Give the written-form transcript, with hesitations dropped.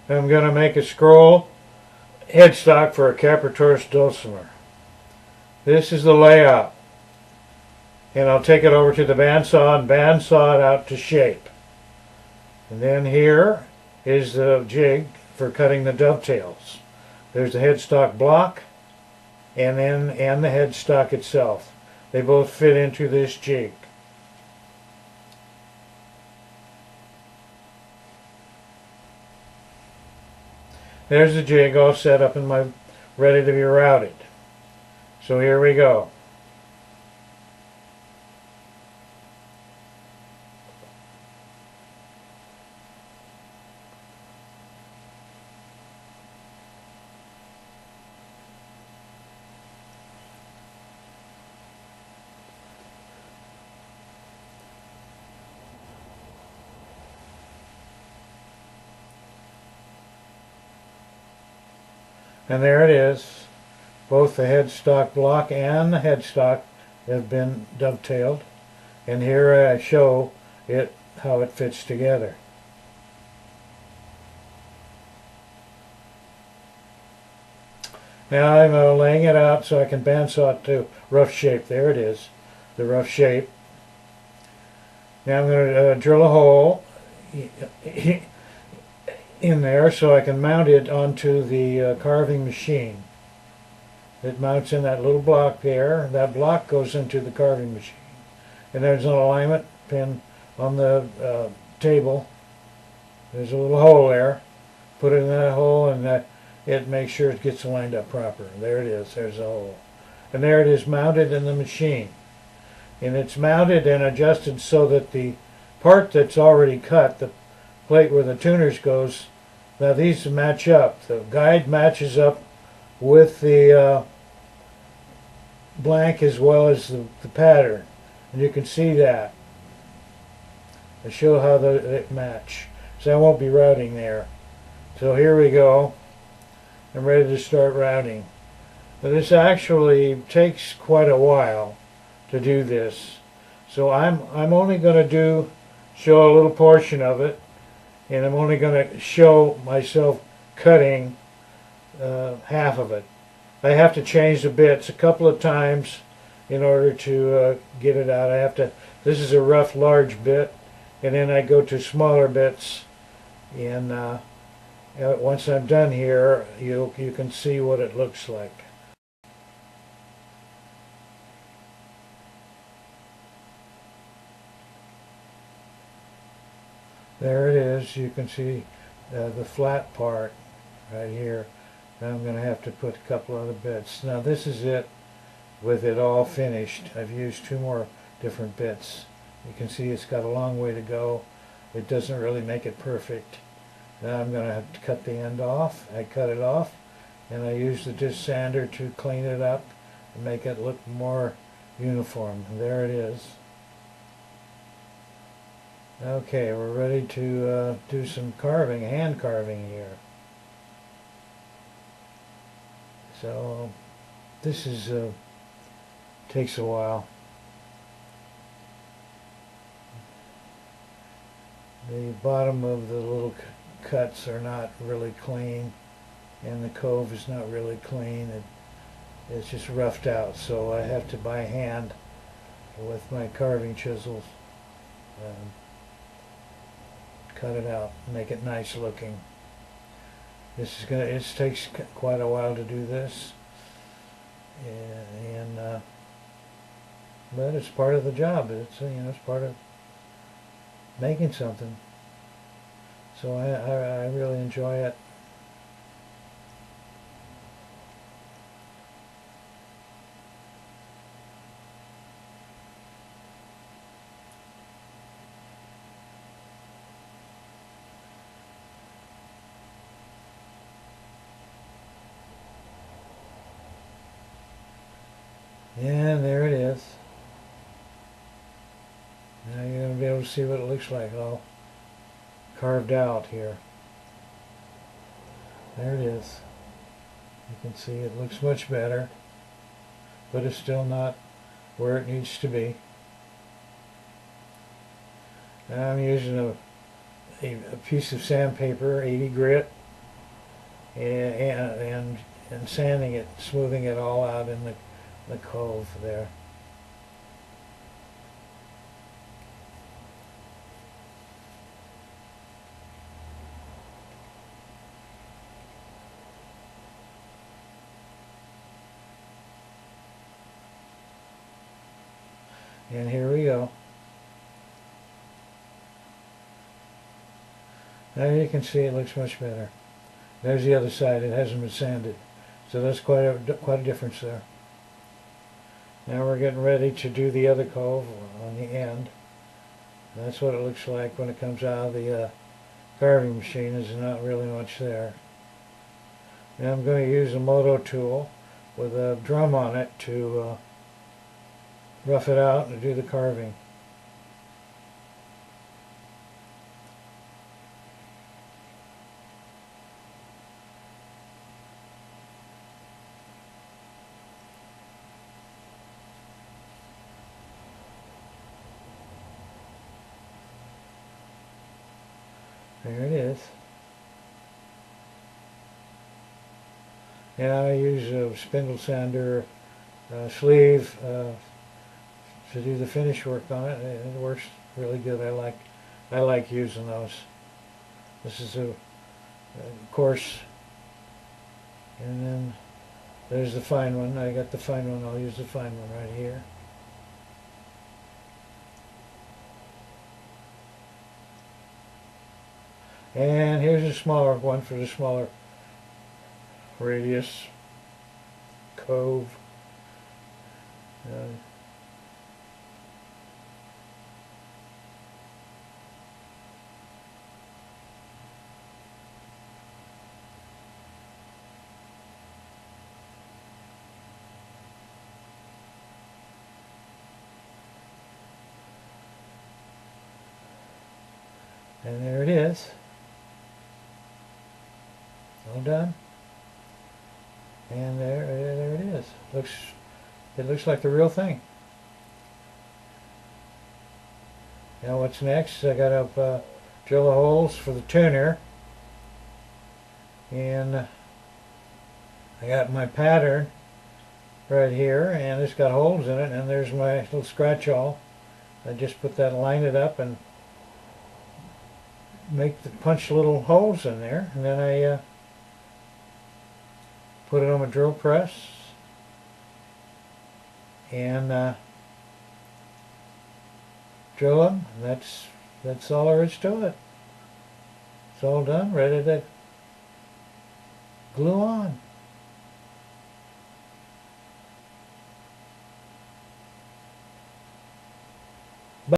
I'm going to make a scroll headstock for a Capritaurus Dulcimer. This is the layout. And I'll take it over to the bandsaw and bandsaw it out to shape. And then here is the jig for cutting the dovetails. There's the headstock block and the headstock itself. They both fit into this jig. There's the jig all set up and ready to be routed. So here we go. And there it is. Both the headstock block and the headstock have been dovetailed. And here I show it how it fits together. Now I'm laying it out so I can bandsaw it to rough shape. There it is, the rough shape. Now I'm going to drill a hole in there so I can mount it onto the carving machine. It mounts in that little block there. That block goes into the carving machine. And there's an alignment pin on the table. There's a little hole there. Put it in that hole and it makes sure it gets lined up proper. There it is. There's the hole. And there it is mounted in the machine. And it's mounted and adjusted so that the part that's already cut, the plate where the tuners goes, now these match up. The guide matches up with the blank as well as the pattern. And you can see that. I show how they match. So I won't be routing there. So here we go. I'm ready to start routing. Now this actually takes quite a while to do this. So I'm only going to show a little portion of it. And I'm only going to show myself cutting half of it. I have to change the bits a couple of times in order to get it out. This is a rough large bit, and then I go to smaller bits. And once I'm done here, you can see what it looks like. There it is. You can see the flat part right here. Now I'm going to have to put a couple other bits. Now this is it with it all finished. I've used 2 more different bits. You can see it's got a long way to go. It doesn't really make it perfect. Now I'm going to have to cut the end off. I cut it off and I use the disc sander to clean it up and make it look more uniform. And there it is. Okay, we're ready to do some carving, hand carving here. So this is takes a while. The bottom of the little cuts are not really clean, and the cove is not really clean. It's just roughed out, so I have to by hand with my carving chisels cut it out, make it nice looking. It takes quite a while to do this, but it's part of the job. It's it's part of making something. So I really enjoy it. And there it is. Now you're going to be able to see what it looks like all carved out here. There it is. You can see it looks much better, but it's still not where it needs to be. Now I'm using a piece of sandpaper, 80 grit, and sanding it, smoothing it all out in the cove there. And here we go. Now you can see it looks much better. There's the other side. It hasn't been sanded. So that's quite a difference there. Now we're getting ready to do the other cove on the end. That's what it looks like when it comes out of the carving machine. There's not really much there. Now I'm going to use a moto tool with a drum on it to rough it out and do the carving. There it is. Yeah, I use a spindle sander sleeve to do the finish work on it. It works really good. I like using those. This is a coarse, and then there's the fine one. I got the fine one. I'll use the fine one right here. And here's a smaller one for the smaller radius cove. And there it is. All done. And there it is. It looks like the real thing. Now what's next? I got to drill the holes for the tuner, and I got my pattern right here, and it's got holes in it, and there's my little scratch awl. I just line it up and punch little holes in there, and then I put it on my drill press and drill them. That's all there is to it. It's all done, ready to glue on.